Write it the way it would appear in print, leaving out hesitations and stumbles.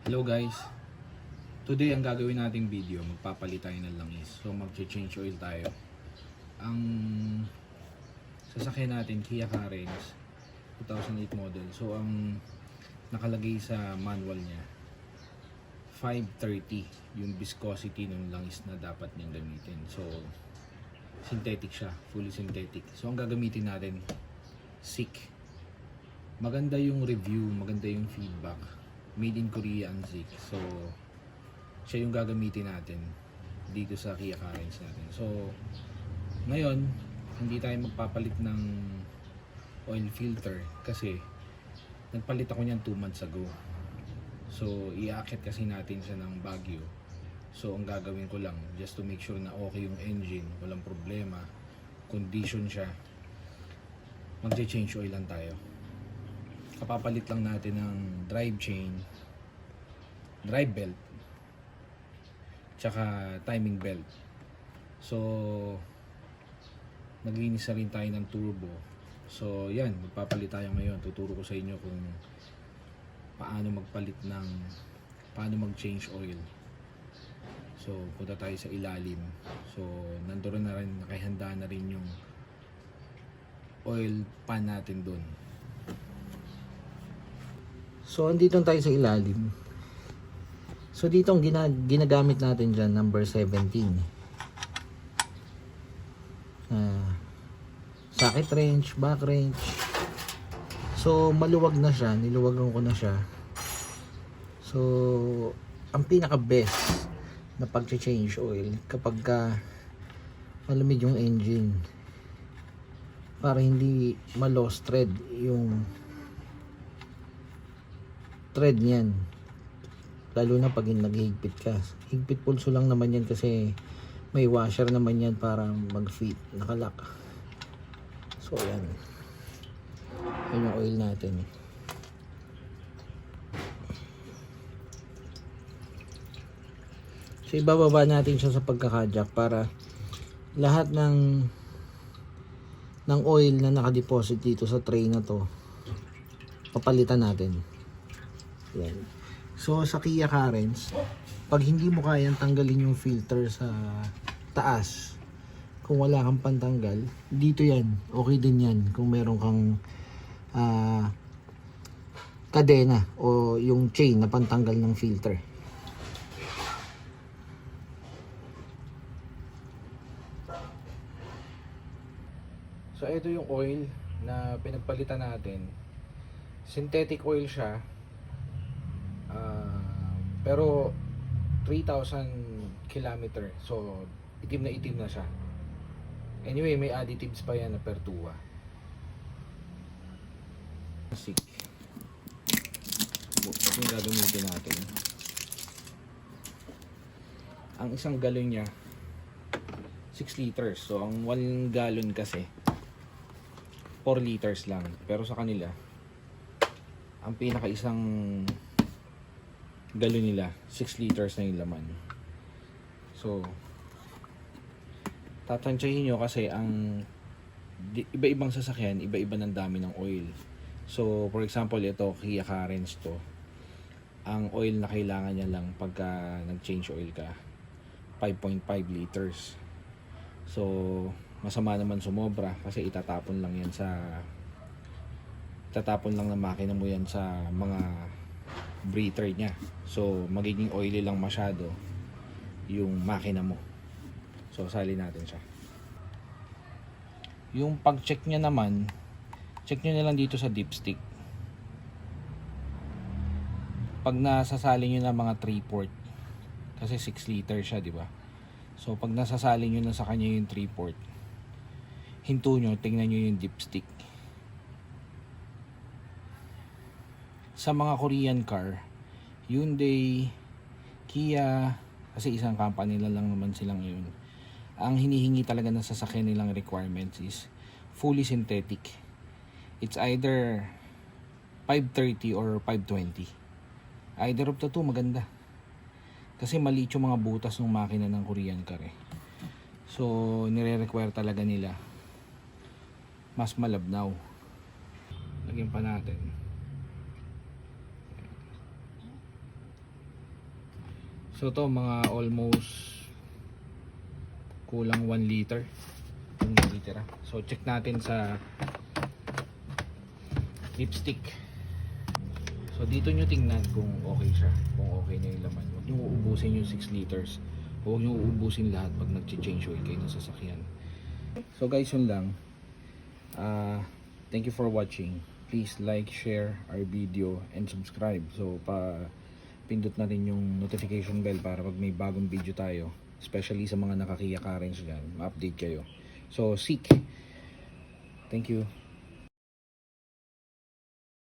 Hello guys, today ang gagawin nating video, magpapalit tayo ng langis. So mag-change oil tayo. Ang sasakyan natin Kia Carens 2008 model. So ang nakalagay sa manual niya 530 yung viscosity ng langis na dapat niyang gamitin. So synthetic siya, fully synthetic. So ang gagamitin natin SICK. Maganda yung review, maganda yung feedback. Made in Korea ang SICK. So siya yung gagamitin natin dito sa Kia Carens natin. So ngayon hindi tayo magpapalit ng oil filter kasi nagpalit ako niyan 2 months ago. So iaakit kasi natin siya ng Baguio. So ang gagawin ko lang just to make sure na okay yung engine, walang problema, condition siya, magche-change oil lang tayo. Kapapalit lang natin ng drive chain, drive belt, tsaka timing belt. So naglinis na rin tayo ng turbo. So yan, magpapalit tayo ngayon. Tuturo ko sa inyo kung paano mag-change oil. So punta tayo sa ilalim. So nandoon na rin, nakahanda na rin yung oil pan natin doon. So andito tayo sa ilalim. So dito ang ginagamit natin dyan, number 17. Socket wrench, back wrench. So maluwag na siya, niluwagan ko na siya. So ang pinaka best na pag-change oil kapag malamig yung engine, para hindi ma-lost thread yung thread niyan, lalo na pag naghihigpit ka. Higpit pulso lang naman yan kasi may washer naman yan para mag-fit, nakalock. So ayan, yun yung oil natin. So ibababa natin siya sa pagkakajak para lahat ng oil na nakadeposit dito sa tray na to papalitan natin. Yan. So sa Kia Carens, pag hindi mo kayang tanggalin yung filter sa taas, kung wala kang pantanggal, dito yan, okay din yan kung meron kang kadena o yung chain na pantanggal ng filter. So ito yung oil na pinagpalitan natin. Synthetic oil siya. Pero 3,000 kilometer. So itim na siya. Anyway, may additives pa yan na Pertua. SICK. Ito yung gagamitin natin. Ang isang galon niya 6 liters. So ang 1 gallon kasi 4 liters lang. Pero sa kanila, ang pinaka isang galon nila 6 liters na yung laman. So tatansyahin nyo kasi ang iba-ibang sasakyan, iba-iba ng dami ng oil. So for example, ito Kia Carens to, ang oil na kailangan niya lang pagka nag-change oil ka 5.5 liters. So masama naman sumobra kasi itatapon lang ng makina mo yan sa mga breather niya. So magiging oily lang masyado yung makina mo. So salin natin siya. Yung pag-check niya naman, check nyo na lang dito sa dipstick. Pag nasasali nyo na mga 3 port, kasi 6 liter siya, di ba? So pag nasasali nyo na sa kanya yung 3 port, hinto nyo, tingnan nyo yung dipstick. Sa mga Korean car, Hyundai, Kia, kasi isang company lang naman silang yun, ang hinihingi talaga ng sasakyan nilang requirements is fully synthetic. It's either 530 or 520. Either of the two maganda. Kasi maliit yung mga butas ng makina ng Korean car eh. So nire-require talaga nila mas malabnaw. Lagyan pa natin. So to mga almost kulang 1 liter yung natitira. So check natin sa lipstick. So dito nyo tingnan kung okay siya, kung okay na yung laman. Huwag nyo uubusin yung 6 liters. Huwag nyo uubusin lahat pag nag-change oil kayo ng sasakyan. So guys, yun lang. Thank you for watching. Please like, share our video and subscribe. So pindot na rin yung notification bell para pag may bagong video tayo, especially sa mga nakakiya Karens dyan, ma-update kayo. So seek. Thank you.